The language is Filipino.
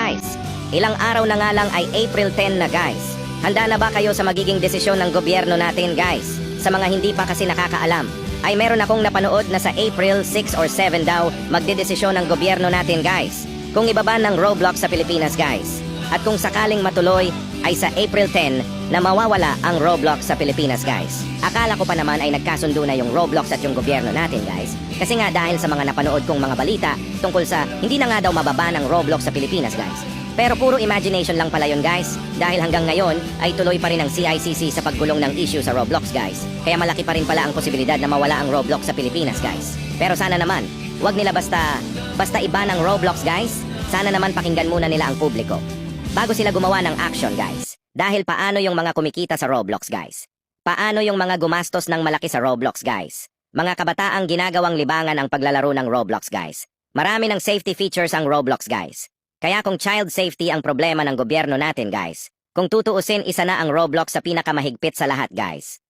Guys, ilang araw na nga lang ay April 10 na guys. Handa na ba kayo sa magiging desisyon ng gobyerno natin guys? Sa mga hindi pa kasi nakakaalam, ay meron akong napanood na sa April 6 or 7 daw magdedesisyon ng gobyerno natin guys. Kung ibaban ng Roblox sa Pilipinas guys. At kung sakaling matuloy ay sa April 10 na mawawala ang Roblox sa Pilipinas guys. Akala ko pa naman ay nagkasundo na yung Roblox at yung gobyerno natin guys. Kasi nga dahil sa mga napanood kong mga balita tungkol sa hindi na nga daw mababa ng Roblox sa Pilipinas guys. Pero puro imagination lang pala yun guys. Dahil hanggang ngayon ay tuloy pa rin ang CICC sa paggulong ng issue sa Roblox guys. Kaya malaki pa rin pala ang posibilidad na mawala ang Roblox sa Pilipinas guys. Pero sana naman, wag nila basta iba ng Roblox guys. Sana naman pakinggan muna nila ang publiko bago sila gumawa ng action guys. Dahil paano yung mga kumikita sa Roblox guys? Paano yung mga gumastos ng malaki sa Roblox guys? Mga kabataang ginagawang libangan ang paglalaro ng Roblox guys. Marami ng safety features ang Roblox guys. Kaya kung child safety ang problema ng gobyerno natin guys, kung tutuusin isa na ang Roblox sa pinakamahigpit sa lahat guys.